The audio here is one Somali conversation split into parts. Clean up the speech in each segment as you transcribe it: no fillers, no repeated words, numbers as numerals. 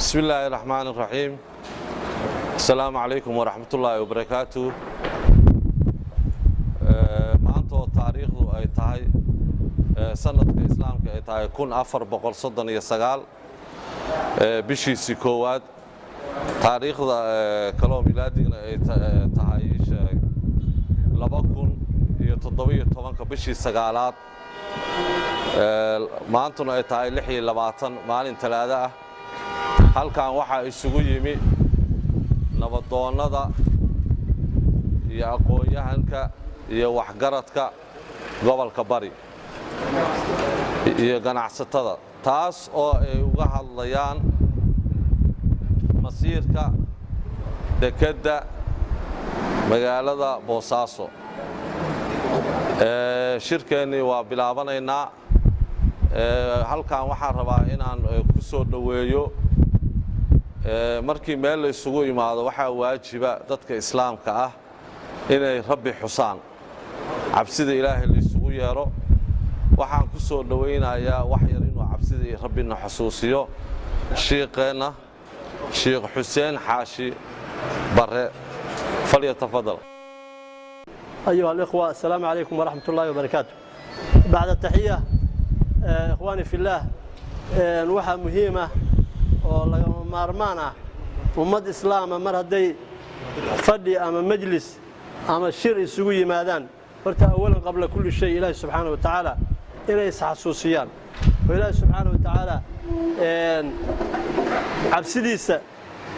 بسم الله الرحمن الرحيم. السلام عليكم ورحمة الله وبركاته. maanta taariikhdu ay tahay sanadka islaamka ay tahay 1439 bishiisii koowaad taariikhda kaloo milaadigna ay tahay 2017 bishii sagaalaad maantuna ay tahay 26 maalin talaado ah halkan waxa isugu yimi nabadoonnada iyo aqoon-yahanka iyo waxgaradka gobolka bari iyo ganacsatada taas oo ay uga hadlayaan masiirka dekedda magaalada Boosaaso shirkeeni waa bilaabanaynaa halkan waxaan rabaa inaan ku soo dhaweeyo markii meel la isugu imaado waxaa waajiba dadka islaamka ah inay rabbi xusaan cabsida ilaahay la isugu yeero waxaan ku soo dhaweynayaa wax yar inuu cabsida rabbina xusuusiyo sheekheena Sheekh Xuseen Xaashi Bare فليتفضل. أيها الإخوة السلام عليكم ورحمة الله وبركاته. بعد التحية إخواني في الله نوحة مهمة ومارمانة ومد إسلام مر هدي فدي أما مجلس أما الشر السوي مادان فرتا أولا قبل كل شيء إله سبحانه وتعالى إليه حسوسيان وإله سبحانه وتعالى عبسديسة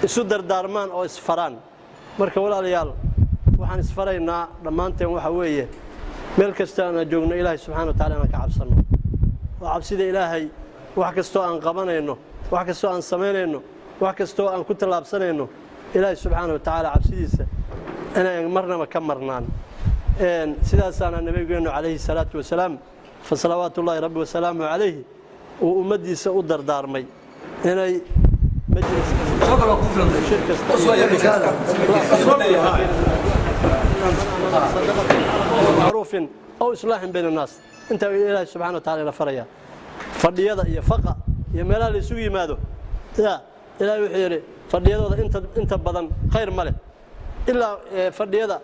يسودر دارمان أو إسفران marka walaalayaal waxaan isfaraynaa dhamaanteen waxa weeye meel kasta aan joogno Ilaahay subhanahu wa ta'ala ka cabsano waa cabsida Ilaahay wax kasto aan qabanayno wax kasto aan sameynayno wax kasto aan ku talaabsanayno Ilaahay subhanahu wa ta'ala cabsidiisa inaan marnaba ka marnaan sidaas aan nabigeenu kaleey salaatu wasalaam fa salawaatullaahi rabbi wa salaamu alayhi oo ummadiisa u dardaarmay inay مجلس معروف أو إصلاح بين الناس أنت إلهي سبحانه وتعالى لفريا فرديضة هي فقة هي ملال يسوي ماذا لا إلهي وحيري فرديضة أنت بدن خير ماله إلا فرديضة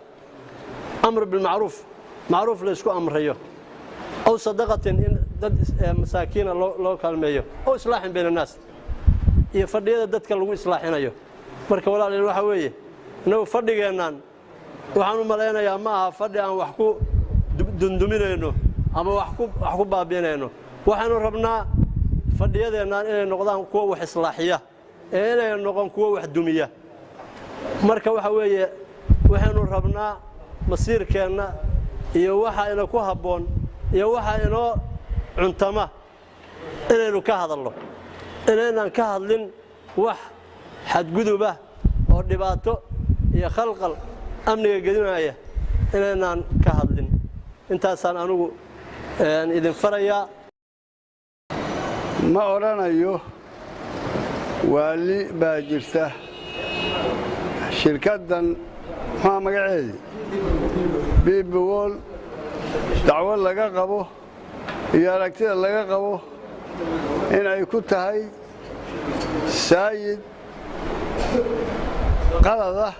أمر بالمعروف معروف ليسكو أمر هيو أو صدقة مساكين لو كلمة أو إصلاح بين الناس iyo fadhiyada dadka lagu islaaxinayo marka walaalayaal waxa weeye inuu fadhigeenan waxaan u maleynayaa ma aha fadhi aan wax ku dunduminayno ama wax ku baabiinayno waxaanu rabnaa fadhiyadeenan inay noqdaan kuwa wax islaaxiya inay noqon kuwa wax dumiya marka waxa weeye waxaanu rabnaa masiirkeena iyo waxa ina ku haboon iyo waxa inoo cuntama inaynu ka hadalno inaan ka hadlin wax xadguduba oo dhibaato iyo khalqal amniga gadinaya inaan ka hadlin intaasaan anigu idin farayaa ma oranayo wali baa jirta shirkadan ma magaceedi biibwol dacwo laga qabo iyo aragtida laga qabo in ay ku tahay saayid qalada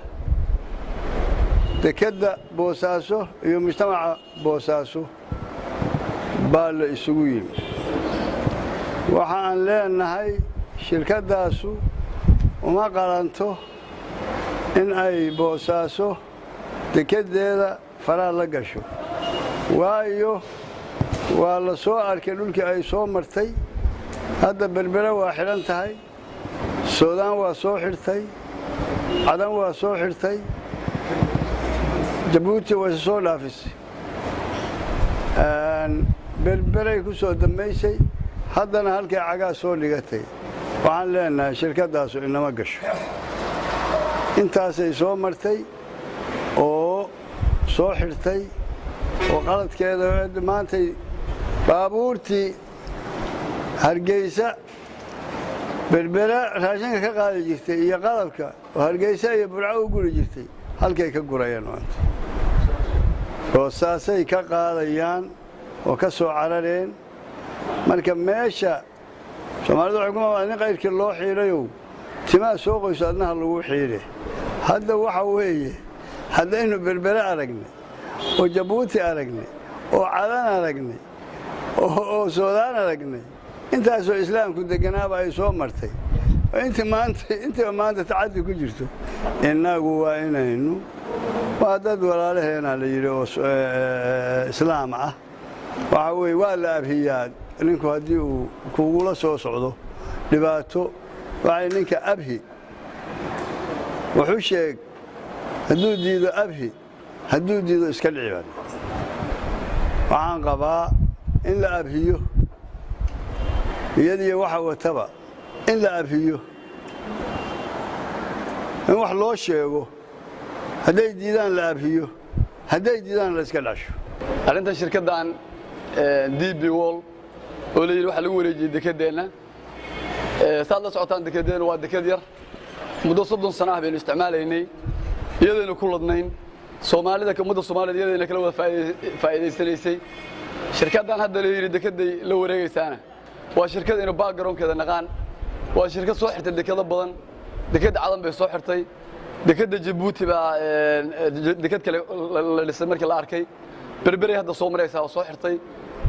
dekedda Boosaaso iyo mujtamaca Boosaaso baa la isugu yimi waxaan leenahay shirkadaasu uma qalanto in ay Boosaaso dekedeeda faraha la gasho waayo waa la soo arkay dhulkii ay soo martay hadda berbera waa xiran tahay Suudaan waa soo xirtay Cadan waa soo xirtay Djibouti waa soo dhaafisay berberay ku soo damaysay haddana halkay cagaa soo dhigatay waxaan leenahay shirkadaasu inama gasho intaasay soo martay oo soo xirtay oo qaladkeeda maantay baabuurtii hargeysa berbera raashinka ka qaadi jirtay iyo qalabka oo hargeysa iyo burco u guri jirtay halkay ka gurayaan maanta oo saasay ka qaadayaan oo ka soo carareen marka meesha Soomaalidu waxay ku maamulaan qayrkii loo xiirayo timaa soo qoyso adnaha lagu xiire hadda waxa weeye haddaynu berbere aragnay oo jabuuti aragnay oo cadan aragnay oo soodaan aragnay intaasoo islaamku deganaaba ay soo martay inta maanta tacaddi ku jirto innagu waa inaynu waa dad walaalaheena la yidhi oo islaam ah waxa weeye waa la abhiyaa ninku haddii uu kugula soo socdo dhibaato waxay ninka abhi wuxuu sheeg hadduu diido abhi hadduu diido iska dhicibaan waxaan qabaa in la abhiyo iyadiyo waxa wataba in la abhiyo in wax loo sheego hadday diidaan la abhiyo hadday diidaan la iska dhasho arrintan shirkaddan DB World oo la yiri waxa lagu wareejiyay dekedeenna saad la socotaan dekedeenna waa deked yar muddo 30 sano ah baynu isticmaalaynay iyadoo ku ladnayn Soomaalida ummadda Soomaaliyeed iyadoo kala wada faa'iideysanaysay shirkaddan hadda la yiri dekeday la wareegaysaana waa shirkad inuu background-keeda naqaan waa shirkad soo xirtay dekado badan deked cadan bay soo xirtay dekeda Djibouti baa deked kale la dhisay markii la arkay berbere hadda soo maraysa oo soo xirtay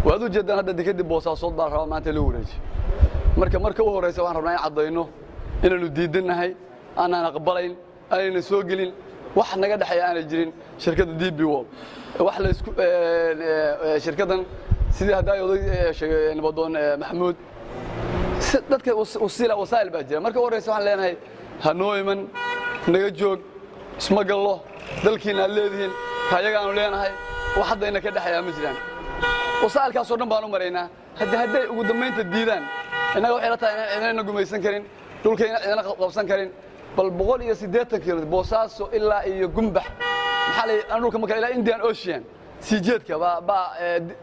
waad u jeedaan hadda dekedii Boosaaso baa raba maanta loo wareejiyo marka u horeysa waxaan rabnaa in cadayno inaanu diidanahay aanan aqbalayn aanan soo gelin wax naga dhaxay aan jirin shirkadda DB World wax la isku shirkaddan sidii hadda ay sheegay nabadoon Maxamuud dadka wasaa'il baa jira marka horeysa waxaan leenahay hanooyman naga joog isma gallo dalkiina leedihiin kayaga aanu leenahay wax hadda ina ka dhaxaya ma jiraan wasaa'ilkaas oo dhan baan u maraynaa hadday ugu dambeynta diidaan inaga waxay la tahay inaan gumaysan karin dhulkeena inaan qabsan karin bal 180 kiiloomitir Boosaaso ilaa iyo Gumbax maxaa la aan dhulka marka ilaa Indian Ocean si jeedka ba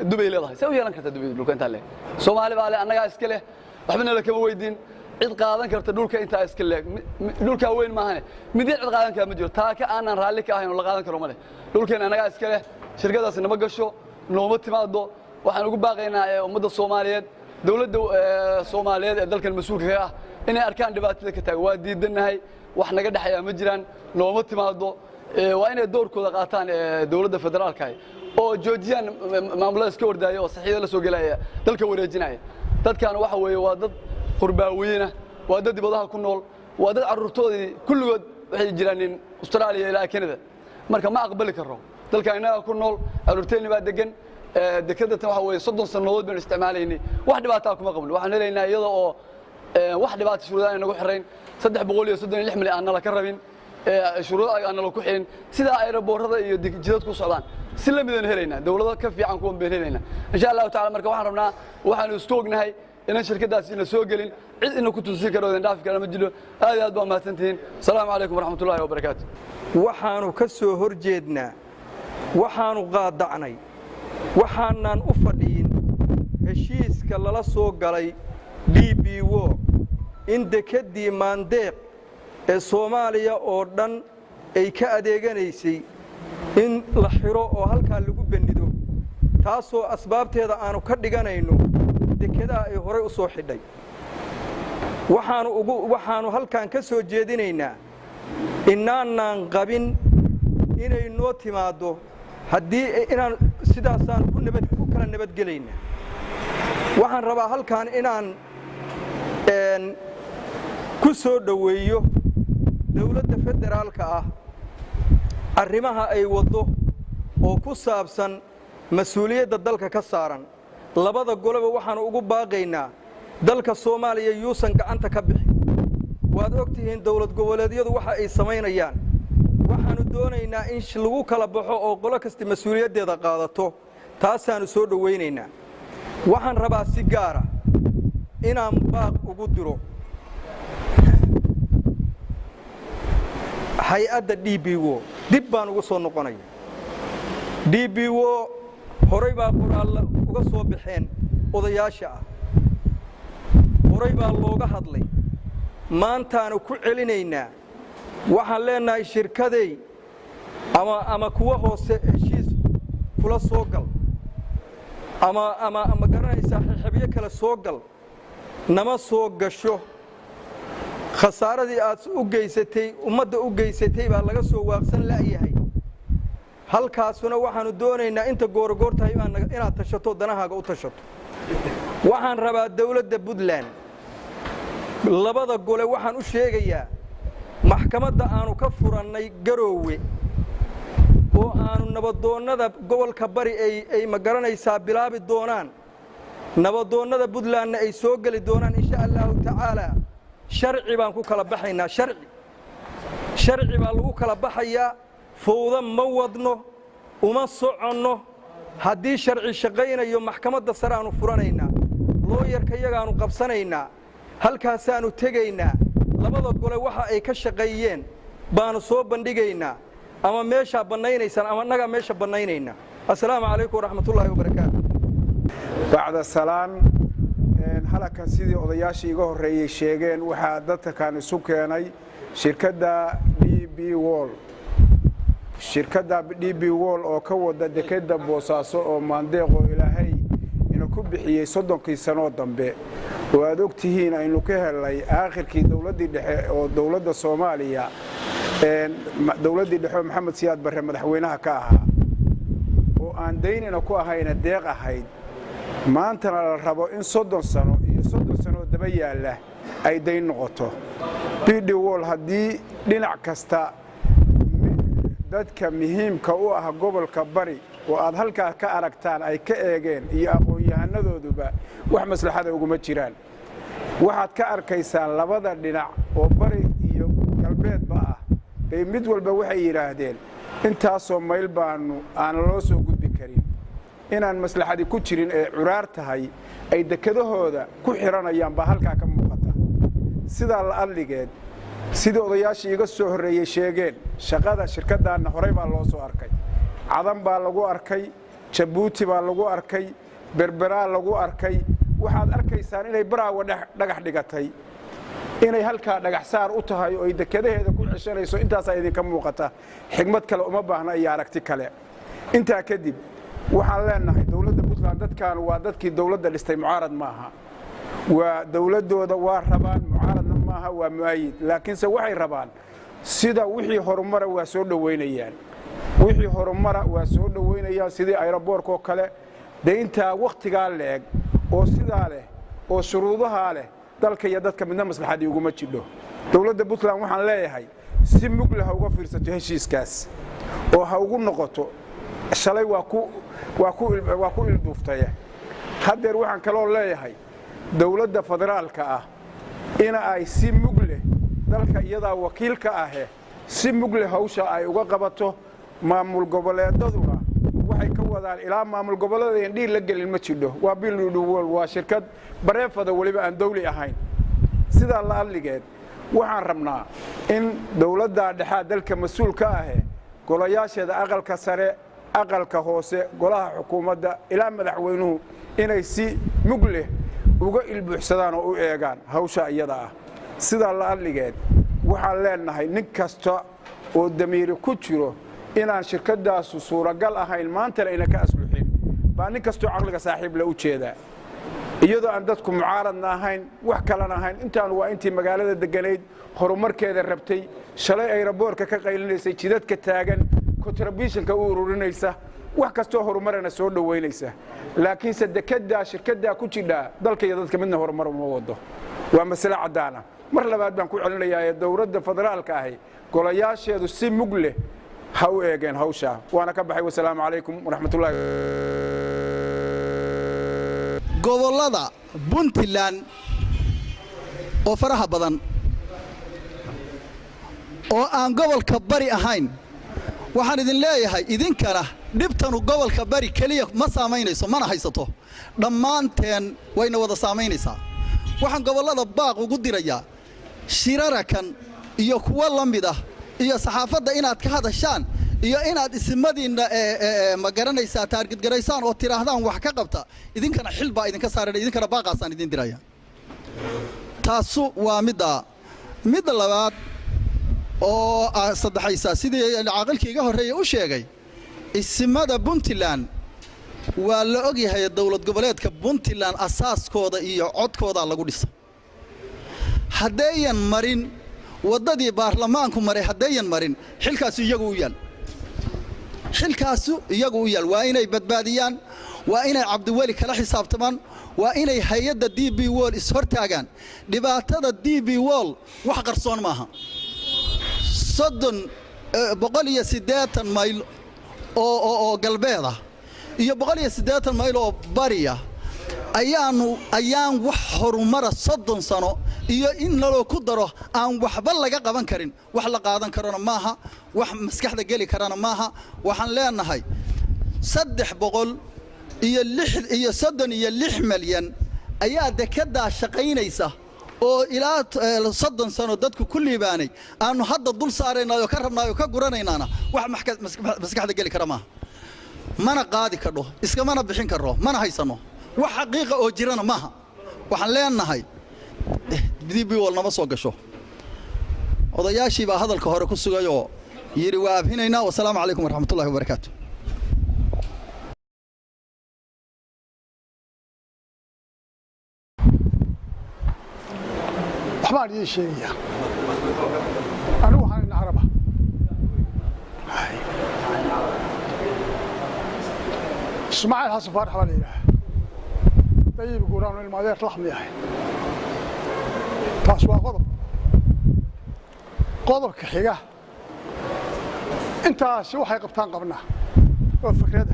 Dubai leedahay say u yeelan kartaa Dubai dhulka inta leh Soomaali baa leh annaga iska leh waxbana la kama weydiin cid qaadan karta dhulka inta iska leh dhulka weyn ma ahane mid cid qaadan kara ma jiro taa ka aanan raalli ka ahayn oo la qaadan karo ma leh dhulkeena annaga iska leh shirkadaas nama gasho nooma timaado waxaan ugu baaqaynaa ummadda Soomaaliyeed dawladda Soomaaliyeed ee dalkan mas'uulka ka ah inay arkaan dhibaatada ka taag waa diidanahay wax naga dhaxaya ma jiraan nooma timaado waa inay doorkooda qaataan dawladda federaalka oo joojiyaan maamulada iska ordaayo oo saxiido la soo galaya dalka wareejinaya dadkan waxa weeye waa dad qurbaawiina waa dad dibadaha ku nool waa dad carruurtoodii kulligood waxay jiraan in Australia ilaa Canada marka ma aqbali karo dalka inaga ku nool carruurteena baa degan dekadatan waxa weeye 30 sanadood baan isticmaalaynay wax dhibaato kuma qabno waxaan leeyahay iyada oo wax dhibaato shuruudaha inagu xireen 336 milyan aan la ka rabin shuruudaha aan la ku xirin sida aeroboorada iyo jidad ku socdaan si la midna helayna dawladda ka fiican ku beelayna insha Allah ta'ala marka waxaan rabnaa waxaan istoognahay inaan shirkadaas ina soo galin cid ina ku tusi karo in dhaaf kala ma jiro aad baa mahadsantiin salaamu calaykum waraxmatullaahi wabarakaatuh waxaanu ka soo horjeednaa waxaanu qaadacnay waxaanan u fadhiin heshiiska lala soo galay DB World in dekedii maandeeq ee Soomaaliya oo dhan ay ka adeeganaysay in la xiro oo halka lagu banido taasoo asbaabteeda aanu ka dhiganayno dekedaha ay hore u soo xidhay waxaanu halkan ka soo jeedinaynaa inaanan qabin inay noo timaado haddii inaan sidaasaan ku kala nabadgelayna waxaan rabaa halkan inaan ku soo dhaweeyo dawladda federaalka ah arrimaha ay wado oo ku saabsan mas'uuliyadda dalka ka saaran labada golaba waxaan ugu baaqaynaa dalka Soomaaliya yuusan gacanta ka bixin waad ogtihiin dawlad goboleedyadu waxa ay sameynayaan waxaanu doonaynaa in lagu kala baxo oo qolo kasta mas'uuliyaddeeda qaadato taasaanu soo dhaweynaynaa waxaan rabaa si gaar ah inaan baaq ugu diro hay'adda DB World dib baan ugu soo noqonay DB World horay baa qoraal uga soo bixeen odayaasha ah horay baa looga hadlay maantaanu ku celinaynaa waxaan leenahay shirkaday ama kuwa hoose heshiis kula soo gal ama garanaysa xibyo kala soo gal nama soo gasho khasaaradii aad u geysatay ummadda u geysatay baa laga soo waaqsan la'yahay halkaasuna waxaanu doonaynaa inta goorgoor tahay inaad tashato danahaaga u tashato waxaan rabaa dawladda Puntland labada gole waxaan u sheegayaa maxkamadda aanu ka furannay Garoowe oo aanu nabadoonnada gobolka bari ay magaranaysaa bilaabi doonaan nabadoonnada Puntlandna ay soo gali doonaan insha Allahu tacaala sharci baan ku kala baxaynaa sharci baa lagu kala baxayaa fowda ma wadno uma soconno haddii sharci shaqaynayo maxkamadda sare aanu furanaynaa looyarka iyagaanu qabsanaynaa halkaasaanu tegaynaa labada gole waxa ay ka shaqeeyeen baanu soo bandhigaynaa ama meesha banaynaysan ama naga meesha banaynayna assalaamu calaykum waraxmatullaahi wabarakaatu bacda salaan halkan sidii odayaashii iga horeeyay sheegeen waxa dadka kan isu keenay shirkadda DB Wall oo ka wada dekeda Boosaaso oo maandeeqo Ilaahay inuu ku bixiyay 30 sano dambe oo aad ogtihiin aynu ka helay aakhirkii dawladii dhexe oo dawladda Soomaaliya dawladii dhexe Maxamed Siyaad Barre madaxweynaha ka ahaa oo aan deynina ku ahayna deeq ahayd maanta la rabo in 30 sano daba yaala ay deyn noqoto DB Wall hadii dhinac kasta dadka muhiimka u ah gobolka bari oo aad halka ka aragtaan ay ka eegeen iyo aqoon-yahanadooduba wax maslaxada ugu ma jiraan waxaad ka arkaysaan labada dhinac oo bari iyo galbeedba ah bay mid walba waxay yiraahdeen intaasoo mayl baanu aan loo soo gudbi karin inaan maslaxadi ku jirin ee curaar tahay ay dekadahooda ku xiranayaan ba halka ka muuqata sida la adligeed sida odayaashii iga soo horeeyay sheegeen shaqada shirkadana horey baa loo soo arkay cadan baa lagu arkay Jabuuti baa lagu arkay Berbera lagu arkay waxaad arkaysaan inay baraawo dhagax dhigatay inay halka dhagax saar u tahay oo ay dekadaheeda ku cishanayso intaas ay idin ka muuqata xigmad kale uma baahna ay aragti kale inta kadib waxaan leenahay dawladda Puntland dadkan waa dadkii dawladda dhistay mucaarad maaha waa dawladooda waa rabaan mucaaradna maaha waa muayid laakiin se waxay rabaan sida wixii horumar waa soo dhaweynayaan sidii aeroboorka kale deynta waqtiga leeg oo sida leh oo shuruudaha leh dalka iyo dadka midna maslaxadii ugu ma jidho dawladda Puntland waxaan leeyahay si mug leh uga fiirsato heshiiskaas oo ha ugu noqoto shalay waa ku ilduuftay hadeer waxaan kaloo leeyahay dawladda federaalka ah in ay si mug leh dalka iyada wakiilka ah si mug leh hawsha ay uga qabato maamul goboleedaduna waxay ka wadaan ilaa maamul goboleedada indhiir la gelin ma jidho waa DB Wall waa shirkad bareefada waliba aan dawli ahayn sida la adligeed waxaan rabnaa in dawladda dhexe dalka mas'uulka ah golayaasheeda aqalka sare aqalka hoose golaha xukuumadda ilaa madaxweynuhu inay si mug leh uga ilbuuxsadaan oo u eegaan hawsha iyada ah sida la adligeed waxaan leenahay nin kasta oo damiir ku jiro inaan shirkadaas suuragal ahayn maanta la ka asluxin baa nin kasta aqliga saaxiib la u jeeda iyadoo aan dadku mucaaradna ahayn wax kale ahayn intaan waa intii magaalada deganeed horumarkeeda rabtay shalay aeroboorka ka qaylinaysay jidadka taagan contributionka u ururinaysa wax kasto horumarana soo dhaweynaysa laakiin sadakada shirkada ku jidha dalka iyo dadka midna horumar uma wado waa mas'ala cadaana mar labaad baan ku celinayaa dawladda federaalka ah golayaasheedu si mug leh ha u eegeen hawsha waana ka baxay wassalaamu calaykum waraxmatullaahi gobolada Puntland oo faraha badan oo aan gobolka bari ahayn waxaan idin leeyahay idinkana dhibtanu gobolka bari kaliya ma saameynayso mana haysato dhammaanteen wayna wada saameynaysaa waxaan gobolada baaq ugu dirayaa shirarakan iyo kuwa lamid ah iyo saxaafadda inaad ka hadashaan iyo inaad ismadiina ma garanaysaa taargid garaysaan oo tiraahdaan wax ka qabta idinkana xilba idinka saaran idinkana baaqaasaan idin diraya taasu waa mid labaad oo saddexaysa sidii aqalkii iga horeeyay u sheegay ismada Puntland waa la og yahay dawlad goboleedka Puntland asaaskooda iyo codkooda lagu dhisay haddayan marin waddadii baarlamaanku maray haddayan marin xilkaasu iyagu u yaal xilkaasu iyagu u yaal waa inay badbaadiyaan waa inay cabdiweli kala xisaabtamaan waa inay hay'adda DB World is hortaagaan dhibaatada DB World wax qarsoon maaha 180 mayl oo galbeeda iyo 180 mayl oo bariya ayaan wax horumara 30 sano iyo in loo ku daro aan waxba laga qaban karin wax la qaadan karona maaha wax maskaxda gali karana maaha waxaan leenahay 336 milyan ayaa dekada shaqaynaysa oo ilaa 30 sano dadku ku liibaanay aanu hadda dul saareenayo ka rabnaayo ka guranaynaana wax maskaxda gali kara maaha mana qaadi karo iska mana bixin karo mana haysano wax xaqiiqo oo jirana maaha waxaan leenahay DB World nama soo gasho odayaashii baa hadalka hore ku sugayo yiri waa abhinaynaa wassalaamu calaykum waraxmatullaahi wabarakaatuh waxbaan idiin sheegayaa anigu waxaan ina caraba ismaaciil xasan faarax baa la yidhaaha dayib guuraan ilmaadeer laxmi ahay taas waa qodobka xiga intaasi waxay qabtaan qabnaa oo fikrada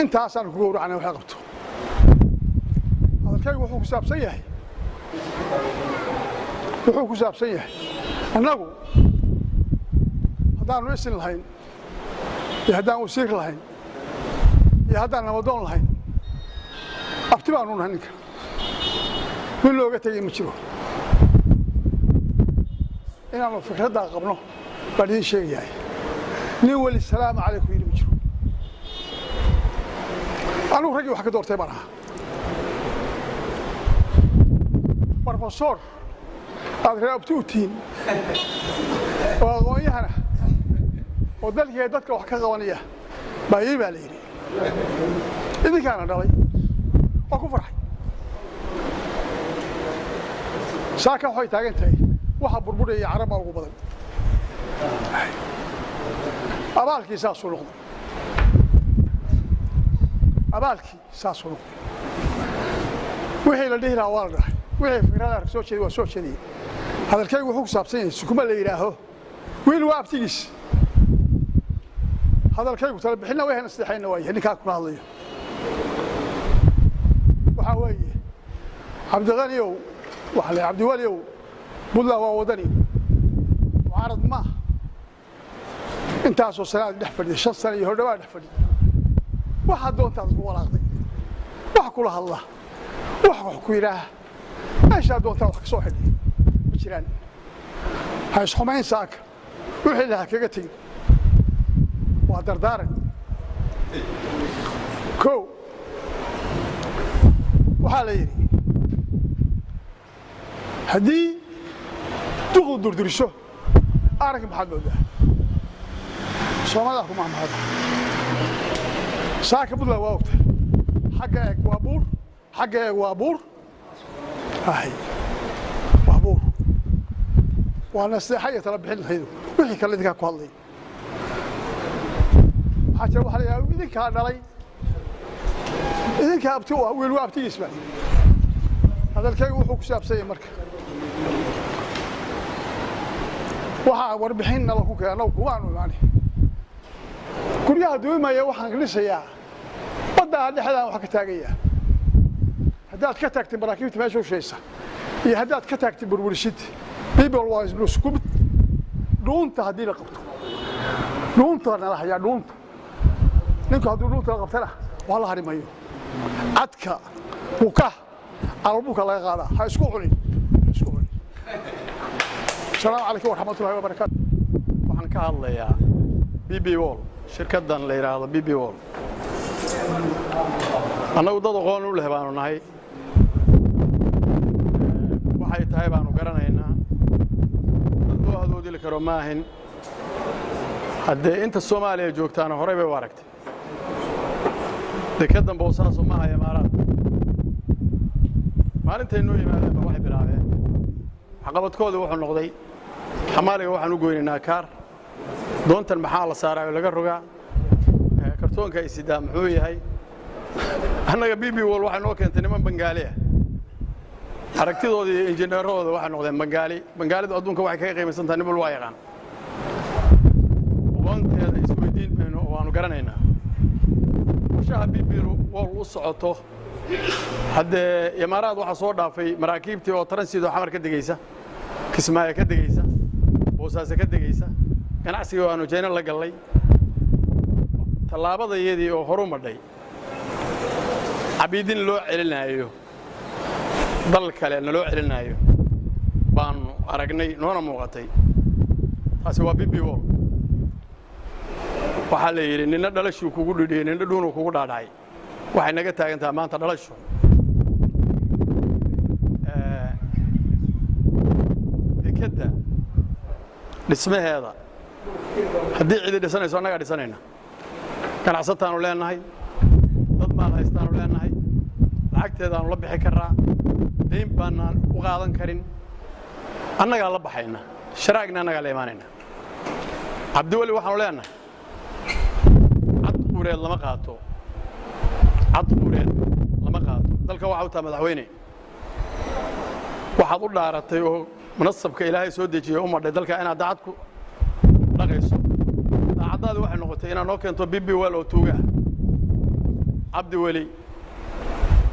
intaasaan ku gowracnay waxay qabto hadalkaygu wuxuu ku saabsan yahay annagu haddaanu isin lahayn iyo haddaan wasiir lahayn iyo haddaan nabadoon lahayn abti baanu nahay ninka min looga tegay ma jiro inaanu fikraddaa qabno baan idiin sheegayahay nin weli salaamu calaykum yidhi ma jiro anugu raggii wax ka doortay baan ahaa brofesor aad reebti u tihiin oo aqoon-yahana oo dalkii dadka wax ka qabanaya baa la yidhi idinkaana dhalay waa ku farxay saaka waxay taagan tahay waxa burburaya carabaa ugu badan abaalkii saasuu noqday wixii la dhihi lahaa waa la dhahay wixii fikrada arag soo jeeday waa soo jeediyey hadalkaygu wuxuu ku saabsan yahay sukuma la yidhaaho wiil waa abtigiis hadalkaygu tala bixinna wayhana saddexayna waayahay ninkaa kula hadlayo waxaa weeye cabdiqaniyow waxaa la cabdiweliow buntland waa wadani mucaarad maaha intaasoo sanaad dhex fadhiday 5 sano iyo hordhawaa dhex fadhiday waxaa doontaad ku walaaqday wax kula hadla wax ku yidhaaha meeshaa doontaa wax ka soo xidhay ma jiraan ha isxumayn saaka wixii laha kaga tegin waa dardaaran kow waxaa la yidhi haddii duqdu durduriso arag maxaad moodaa soomaalida ku maamahada saaka buntland waa ogta xagga eeg waa buur xagga eeg waa buur waa buur waa naseexa iyo tala bixin lahaydu wixii kale idinkaa ku hadlay waxaa jira waxa la yidhaha idinkaa dhalay idinkaa abti u ah wiil waa abtigiis baa hadalkaygu wuxuu ku saabsan yahay marka waxaa warbixin nala ku keeno kuwaanu imaanay guryaha duumaya waxaan dhisayaa baddaa dhexdaan wax ka taagayaa haddaad ka taagtay maraakiibta meesha u shaysa iyo haddaad ka taagtay burburishid people waa isku mid dhuunta haddii la qabto dhuunta nala hayaa dhuunta ninku hadduu dhuunta la qabtana waa la harimayo cadka buka albuka laga qaadaa ha isku cunin السلام عليكم ورحمة الله وبركاته. waxaan ka hadlayaa DB World shirkadan la yiraahdo DB World anagu dad aqoon u leh baanu nahay waxay tahay baanu garanaynaa dad loo adoodili karo maahin haddee inta Soomaaliya joogtaana horey bay u aragtay dekedan boosaaso maaha imaaraad maalintay noo yimaadeen waxay bilaabeen caqabadkooda wuxuu noqday xamaaliga waxaan u goynaynaa kaar doontan maxaa la saaraa oo laga rogaa kartoonka ay sidaa muxuu yahay annaga BB World waxay noo keentay niman Bangaali ah aragtidoodii iyo injineeradooda waxay noqdeen Bangaalidu adduunka waxay kaga qiimaysan tahay nibul waa yaqaan wanteeda isweydiin bayno waanu garanaynaa shaha BB World u socoto haddee imaaraad waxa soo dhaafay maraakiibtii oo transit oo xamar ka degaysa Kismaayo ka degaysa Boosaaso ka degaysa ganacsiga waanu China la galay tallaabadayadii oo horumadhay abidin loo celinayo dal kale loo celinayo baanu aragnay noona muuqatay taasi waa BB World waxa la yiri nina dhalashu kugu dhidhiyay nina dhuunu kugu dhaadhay waxay naga taagantaa maanta dhalashu dekada dhismaheeda haddii cid dhisanayso annaga dhisanayna ganacsataanu leenahay dad maal haystaanu leenahay lacagteedaanu la bixi karaa deyn baanaan u qaadan karin annagaa la baxayna sharaagna annagaa la imaanayna cabdiweli waxaanu leenahay cad quureed lama qaato dalka waxa u taa madaxweyne waxaad u dhaaratay oo منصبك إلهي سودي جي أمر دلك أنا دعتك لغيسو دعتها واحد نقطة أنا نوكن تو بيبي ولا توجع عبد ولي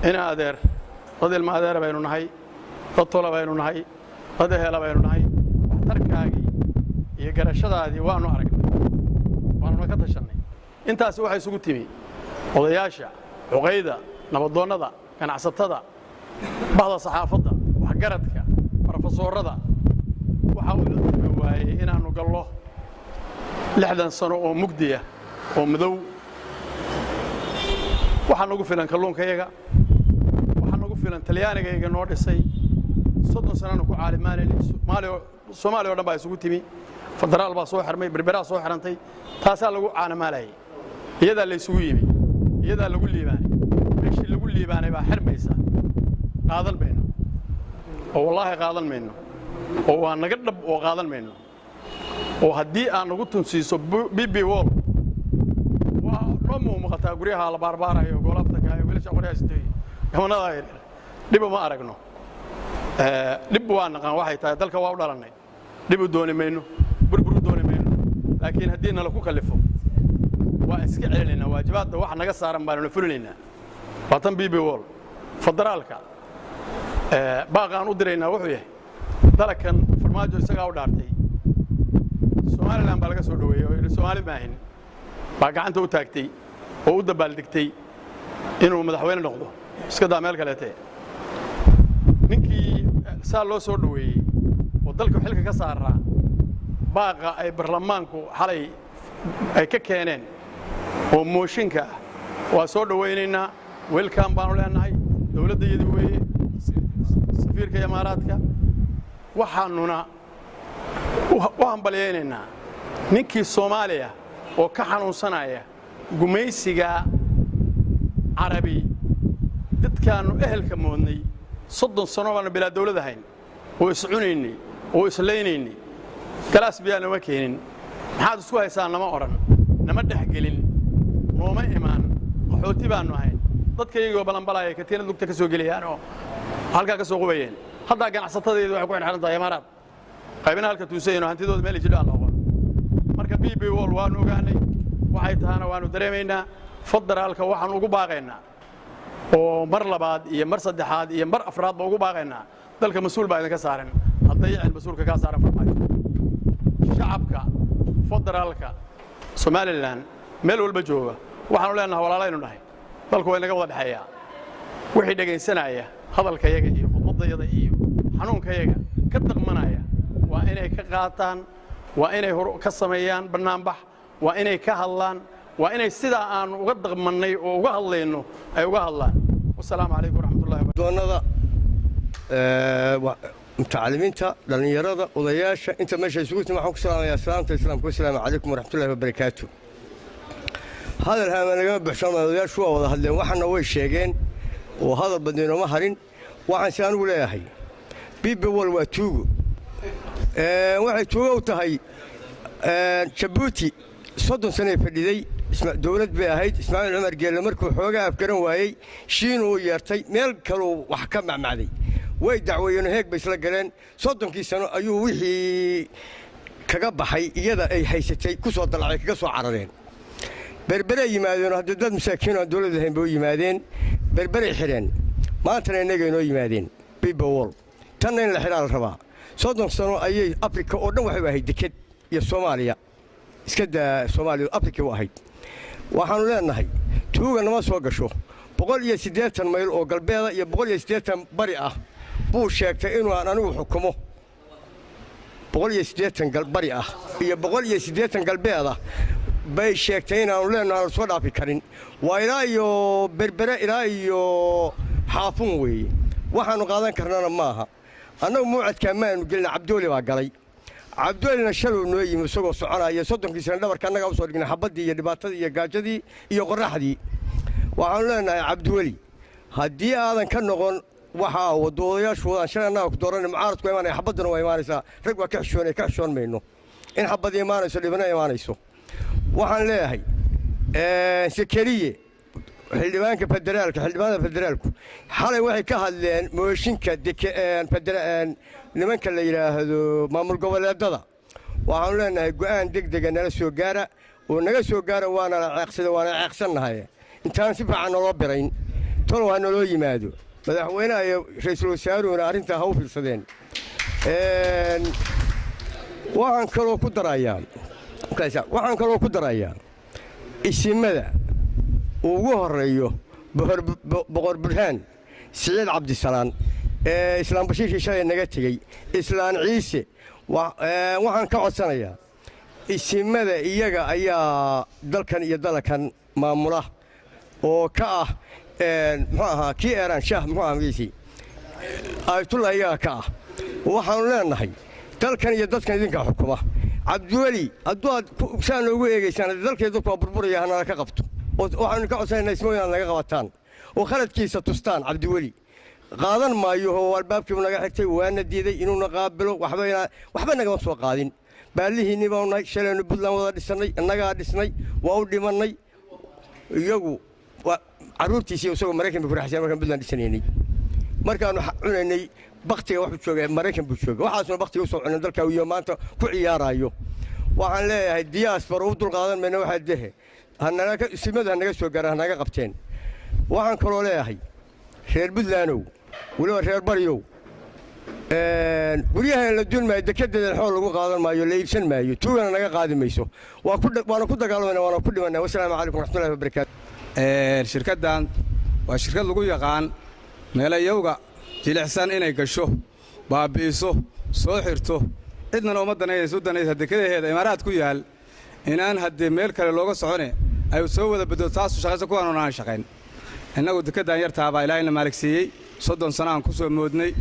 أنا أدير هذا المادر بينون هاي الطلبة بينون هاي هذا هلا بينون هاي تركاجي يقرأ شذا وانو عرقنا وانو نكتشني أنت أسوي حي سقط تيمي وضياشة وغيدا نبضون هذا كان عصت هذا بعض الصحافة وحجرتك بروفيسور هذا وحاول إن أنا نقول له لحدا سنة ومجدية ومذو وحنقول فينا كلون كيجا وحنقول فينا تليانة كيجا نورد السي صدق سنة نكو عالم مالي سومالي ولا باي سقط تيمي فدرال باصو حرمي بربرا صو حرنتي تاسع لقو أنا مالي يدا اللي سويمي يدا اللي يقول لي باني إيش اللي يقول لي باني بحرميسا قاضل بينه والله قاضل منه هو نقدر وقاضل منه وهدي أنا قلت نسيسو بيبي وول ومو مقطع قريها على باربارة يقول أفتك يقول شغلها استوي كمان هذا لبوا ما أرجنه لبوا أنا كان واحد تلك واحد لنا لبوا دوني منه بربرو دوني منه لكن هدينا لكو كلفه واسكع لنا واجبات واحد نقص صار مبالغ نفرلنا وطن بيبي وول فدرالك باقي أنا أدرينا وحيه ذلك فرماجو يسقى ودارتي سؤال الآن بالك سودوي سؤال باهين باقي أنت وتاكتي وود بالدكتي إنه مدحوين نقضه سكدا مالك لاتي نكي سالو سودوي وذلك حلك كسارة باقي أي برلمانكو حلي أي ككينين وموشينكا وسودويننا ويلكام بانو لأنهاي دولة يدوي سفير كإماراتك وحنونا وهم بلييننا نكي الصومالية وكحنون صنايع قميسيقا عربي دد كانوا أهل كموني صدن صنوان بلا دولة هين ويسعونيني ويسلينيني كلاس بيانا وكينين محاد سوى يسان لما أوران نمدح قليل وما إيمان وحوتي بانو هين دد كيقوا بلنبلايا كتير دوك تكسو قليانو halka ka soo qubayeen hadda ganacsatada waxay ku xirxan tahay Imaaraad qaybina halka tuusayeen oo hantidooda meel jidaan loo qoro marka BB World waan ogaanay waxay taana waanu dareemaynaa federaalka waxaan ugu baaqaynaa oo mar labaad iyo mar saddexaad iyo mar afraad ba ugu baaqaynaa dalka mas'uul baa idinka saaran haday aan mas'uulka ka saaran farmaajo shacabka federaalka Somaliland meel walba jooga waxaanu leenahay walaalaynu nahay dalku way naga wada dhaxeeyaa wixii dhageysanaya hadalka yaga iyo khudbadayada iyo xanuunka yaga ka daqmanaya waa inay ka qaataan waa inay hor ka sameeyaan barnaamij waa inay ka hadlaan waa inay sida aan uga daqmanay oo uga hadlayno ay uga hadlaan wassalaamu calaykum waraxmatullaahi doonada mutacalimiinta dhalinyarada odayaasha inta meesha isugu timid waxaan ku salaamayaa salaamta islaamka wassalaamu calaykum waraxmatullaahi wabarakaatuh hadalha ma naga baxshan odayaashu waa wada hadleen waxana way sheegeen وهذا بدينا ما هرين waxaan si anugu leeyahay biibawol waa tuugo waxay tuugo u tahay jabuuti 30 sano fadhiday dawlad bay ahayd Ismaaciil Cumar Geelle markuu xoogaa afgaran waayay shiin uu yeertay meel kale wax ka macmacday way dacwayeen heeg bay isla galeen 30kii sano ayuu wixii kaga baxay iyada ay haysatay ku soo dalacay kaga soo carareen berbere yimaadeen hadda dad masaakiin oo dawladda ahayn bay yimaadeen berbere xireen maantana inaga inoo yimaadeen biibawol tan in la xiraal rabaa 30 sano ayay Afrika oo dhan waxay ahayd deked iyo Soomaaliya iska daa Soomaaliya Afrika u ahayd waxaanu leenahay tuuga nama soo gasho 180 mayl oo galbeeda iyo 180 bari ah buu sheegtay inuu aan anigu xukumo 180 bari ah iyo 180 galbeeda bay sheegtay inaanu leenahay soo dhaafi karin waa ilaa iyo berbere ilaa iyo xaafun weeye waxaanu qaadan karnana maaha annagu muucadka maanu gelin Cabdooli baa galay Cabdoolina shaluu noo yimi isagoo soconaya 30kii sano dhabarka annaga u soo dhignay xabadii iyo dhibaatadii iyo gaajadii iyo qorraxdii waxaanu leenahay Cabdooli haddii aadan ka noqon waxa wadoodayaashu wadaan shalana ku dooran mucaaradku imaanay xabadana waa imaanaysaa rag waa ka xishoon mayno in xabad imaanayso dhibana imaanayso waxaan leeyahay sekeriye xildhibaanka federaalku xalay waxay ka hadleen mooshinka nimanka la yiraahdo maamul goboleedada waxaan leenahay go'aan degdeg nala soo gaara oo naga soo gaara waana ceeqsanahay intaan si fiican loo birayn tolo waa naloo yimaado madaxweynaha iyo ra'iisul wasaaruhuna arrinta ha u fiirsadeen waxaan kaloo ku darayaa isimada ugu horeeyo boqor burhaan Siciid Cabdisalaan islaam bashiir shalay naga tagay islaan ciise waxaan ka codsanayaa isimada iyaga ayaa dalkan iyo dalakan maamula oo ka ah muxuu ahaa kii eeraan shaah muxuu ahaa miisi ayatullah iyaga ka ah waxaanu leenahay dalkan iyo dadkan idinka xukuma Cabdiweli hadduu saan loogu eegaysaan dalkeedu ku burburaya hana ka qabto waxaanu ka codsanaynaa ismooyaan laga qabataan oo khaladkiisa tustaan Cabdiweli qaadan maayo oo albaabkii naga xigtay waana diiday inuu naqaabilo waxba naga soo qaadin baalihiini baa nahay shaleenu Puntland wada dhisnay annaga dhisnay waa u dhimanay iyagu caruurtiisii isagoo Mareykan ku raxsan markaan Puntland dhisnaynay markaanu cunaynay baqtiga wax jooga Mareykan buu jooga waxaasna baqtiga soo cunay dalka iyo maanta ku ciyaarayo waxaan leeyahay diaspora u dul qaadan meena waxa dehe hanaga isimada naga soo gaaraan naga qabteen waxaan kaloo leeyahay reer Puntlandow waliba reer Bariyow guryaha la dulmay dekedeeda xool lagu qaadan maayo la iibsan maayo tuugana naga qaadi mayso waana ku dagaalamana waana ku dhimanaa wassalaamu calaykum waraxmatullaahi wabarakaatu shirkaddan waa shirkad lagu yaqaan meelayowga jilicsan inay gasho baabi'iso soo xirto cidna uma danaysa dekedaheeda imaaraad ku yaal inaan haddii meel kale looga socone ay soo wada beddo taas shaqayso kuwaan aan shaqayn innagu dekedan yartaa baa ilaahayna maaligsiiyey 30 sano aan ku soo moodnay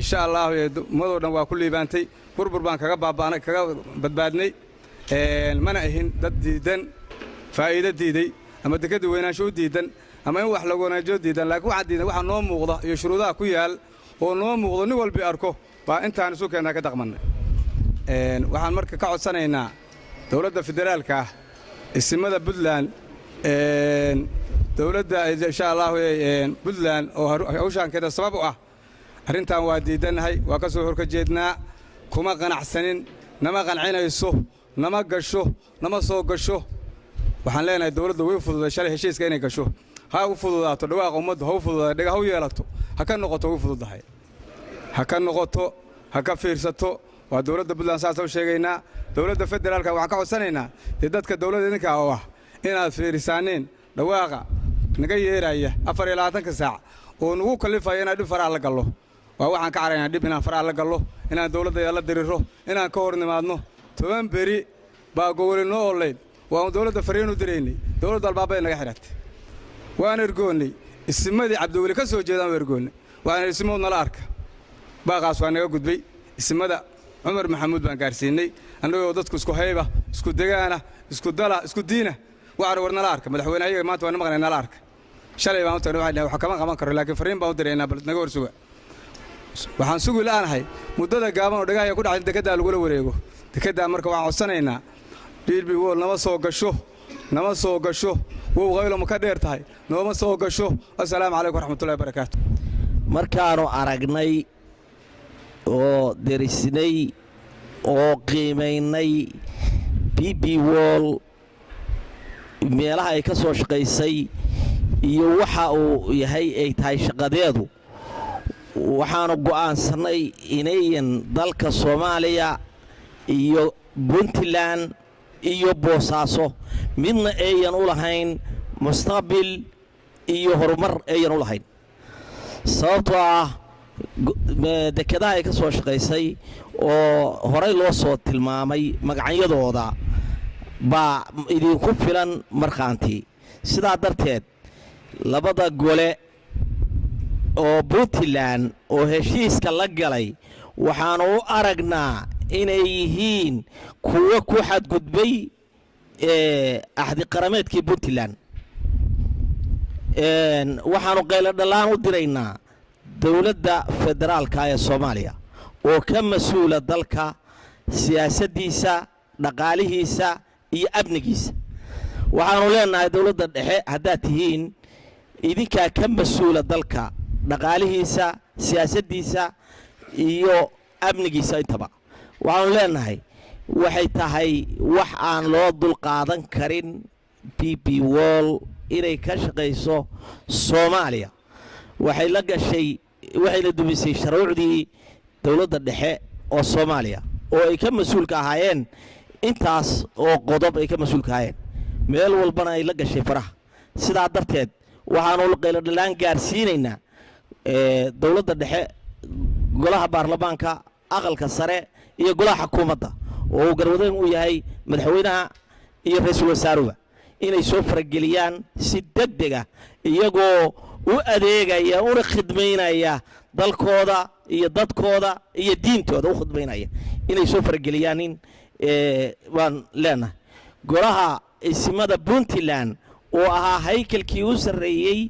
insha Allah madoo dhan waa ku liibaantay burbur baan kaga badbaadnay mana ahin dad diidan faa'iido diiday ama dekada weynaansho u diidan ama in wax lagu wanaajiyo diidan laakiin waxa diidan waxa noo muuqda iyo shuruudaha ku yaal oo noo muuqdo nin walba arko baa intaan isu keenaa ka dhaqmanay waxaan marka ka codsanaynaa dawladda federaalka isimada Puntland dawladda insha Allah Puntland oo hawshankeeda sabab u ah arrintan waa diidanahay waa ka soo horjeednaa kuma qanacsanin nama qancinayso nama gasho nama soo gasho waxaan leenahay dawladda way fududay shalay heshiiska inay gasho ha u fududaato dhawaaq ummadda ha u fududaato dhaga ha u yeelato ha ka noqoto way fududahay ha ka noqoto ha ka fiirsato waa dawladda Puntland saas oo sheegaynaa dawladda federaalka waxaan ka codsanaynaa dadka dawladda idinka oo ah inaad fiirsaaneen dhawaaqa naga yeeraya 24 saac oo nagu kalifaya inaan dhib faraha la gallo waa waxaan ka caraynaa dhib inaan faraha la gallo inaan dawladda la diriro inaan ka hor nimaadno 10 beri baa gobolino online waa dawladda fariin u direynay dawladda albaabay naga xiratay waan ergoonay ismadii Cabdiweli ka soo jeedaan ergoonay waan ismood nala arka baaqaas waa naga gudbay ismada Umar Maxamuud baan gaarsiinay annagoo dadku isku hayba isku degaana isku dala isku diina war nala arka madaxweynaha maanta waa maqnay nala arka shalay baan u tagnay waxa kama qaban karo laakiin fariin baan u direynaa bal naga warsuga waxaan sugi la'aanahay muddada gaaban oo dhagaha ku dhacay dekedda lagula wareego dekedda marka waxaan codsanaynaa DB World nama soo gasho wow qaylo ma ka dheer tahay nooma soo gasho assalaamu calaykum waraxmatullaahi wabarakaatu markaanu aragnay oo derisnay oo qiimaynay DB World meelaha ay ka soo shaqaysay iyo waxa uu yahay ay tahay shaqadeedu waxaanu go'aansanay inayan dalka Soomaaliya iyo Puntland iyo Boosaaso midna ayan u lahayn mustaqbal iyo horumar ayan u lahayn sababtoo ah dekedaha ay ka soo shaqaysay oo horey loo soo tilmaamay magacyadooda baa idinku filan markaanti sidaa darteed labada gole oo Puntland oo heshiiska la galay waxaanu u aragnaa inay yihiin kuwa ku xadgudbay ahdi qarameedkii Puntland waxaanu qaylo dhalaan u diraynaa dawladda federaalka ee Soomaaliya oo ka mas'uula dalka siyaasaddiisa dhaqaalihiisa iyo amnigiisa waxaanu leenahay dawladda dhexe haddaad tihiin idinkaa ka mas'uula dalka dhaqaalihiisa siyaasaddiisa iyo amnigiisa intaba waxaanu leenahay waxay tahay wax aan loo dul qaadan karin DB World inay ka shaqayso Soomaaliya waxay la dumisay sharciidii dawladda dhexe oo Soomaaliya oo ay ka mas'uulka ahaayeen intaas oo qodob ay ka mas'uulka ahaayeen meel walbana ay la gashay faraha sidaa darteed waxaanu qaylo dhalaan gaarsiinaynaa dawladda dhexe golaha baarlamaanka aqalka sare iyo golaha xukuumadda oo garwadeen u yahay madaxweynaha iyo ra'iisul wasaaruhu inay soo farageliyaan si degdeg ah iyagoo u adeegaya una khidmaynaya dalkooda iyo dadkooda iyo diintooda u khidmaynaya inay soo farageliyaan waan leenahay golaha isimada Puntland oo ahaa haykalkii u sareeyay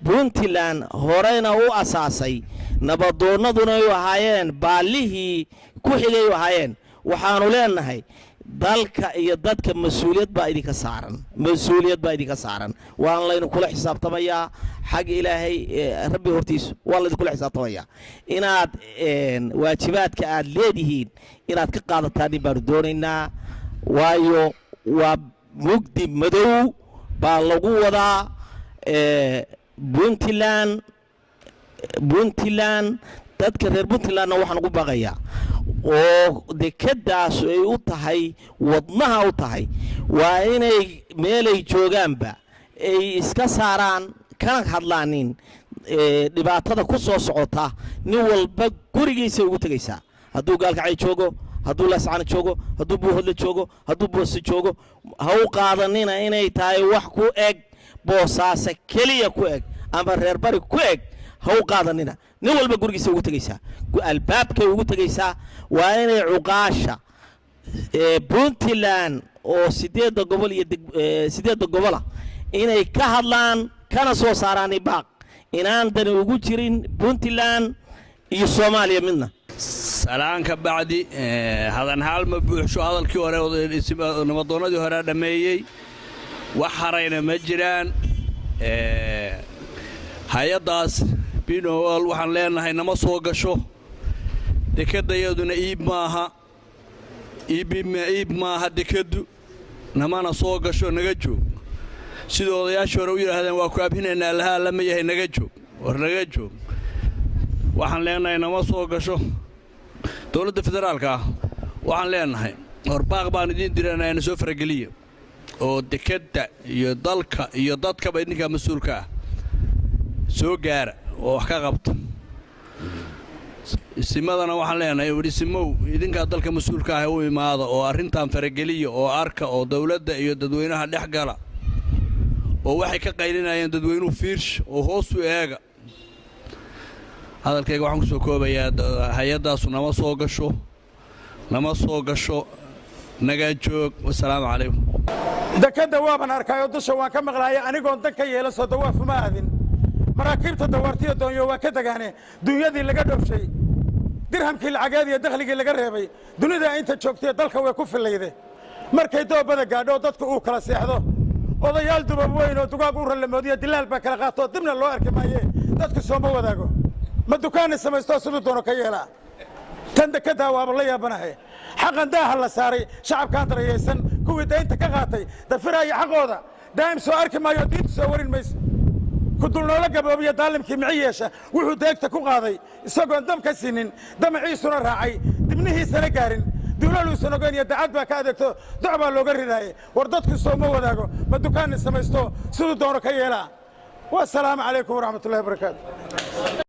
Puntland horeyna u asaasay nabadoonaduna ay ahaayeen baalihii ku xigay ahaayeen waxaanu leenahay dalka iyo dadka mas'uuliyad baa idinka saaran waan laynu kula xisaabtamayaa xaq ilaahay rabbi hortiisa waan laynu kula xisaabtamayaa inaad waajibaadka aad leedihiin inaad ka qaadataan baanu doonaynaa waayo waa mugdi madow baa lagu wadaa Puntland dadka reer Puntlandna waxaan ugu baaqayaa oo dekedaas ay u tahay wadnaha u tahay waa inay meelay joogaanba ay iska saaraan kana hadlaanin dhibaatada ku soo socota nin walba gurigiisa ugu tagaysaa hadduu gaalkacay joogo hadduu lascaan joogo hadduu buuhodle joogo hadduu boose joogo ha u qaadanina inay tahay wax ku eg Boosaaso kaliya ku eg ama reer bari ku eg ha u qaadanina nin walba gurigiisa ugu tagaysaa albaabkay ugu tagaysaa waa inay cuqaasha Puntland oo 8 gobol iyo 8 gobola inay ka hadlaan kana soo saaraan baaq inaan dani ugu jirin Puntland iyo Soomaaliya midna salaanka bacdi hadan hal ma buuxsho hadalkii hore nabadoonadii hore dhameeyay wax harayna ma jiraan hay'adaas binool waxaan leenahay nama soo gasho dekedayaduna iib maaha dekedu namana soo gasho naga joog sidoo odayaashii hore u yiraahdeen waa ku abhinaynaa lahaa lama yahay naga joog waxaan leenahay nama soo gasho dawladda federaalka waxaan leenahay horbaaq baan idin diranaynaa in soo farageliya oo dekedda iyo dalka iyo dadkaba idinka mas'uulka ah soo gaara oo wax ka qabta isimadana waxaan leenahay wadisimow idinka dalka mas'uulka ah u imaado oo arrintan farageliya oo arka oo dawladda iyo dadweynaha dhex gala oo waxay ka qaylinayaan dadweynuhu fiirsh oo hoos u eega hadalkayga waxaan ku soo koobayaa hay'adaas nama soo gasho naga joog wassalaamu calaykum dekeda waaban arkay oo dusha waan ka maqlaayay anigoon dan ka yeelan soo dawaaf uma aadin maraakiibta dawartiyo doonyo waa ka dagaane dunyadii laga dhoofshay dirhamkii lacageed iyo dakhligii laga reebay dunida inta joogtay dalka way ku filayde markay doobada gaadho dadku uu kala seexdo odayaal dubab weyn oo dugaag u ralamoodiyo dilaal baa kala qaato dibna loo arki maaye dadku sooma wadaago ma dukaanay samaysto siduu doono ka yeelaa tan dekedaa waaba la yaabanahay xaqan daaha la saaray shacabkaan darayaysan kuwii daynta ka qaatay dafiraya xaqooda daa'im soo arki maayo diintu soo warin mayso ku dulnoola gaboobiya daalimkii mici yeesha wuxuu deegta ku qaaday isagoon dam ka siinin damaciisuna raacay dibnihiisana gaarin duulaluusan ogeyn iyo dacad baa ka adeegto doc baa looga ridaaye war dadku sooma wadaago ma dukaanay samaysto siduu doono ka yeelaa wasalaamu calaykum waraxmatullahi wabarakaatu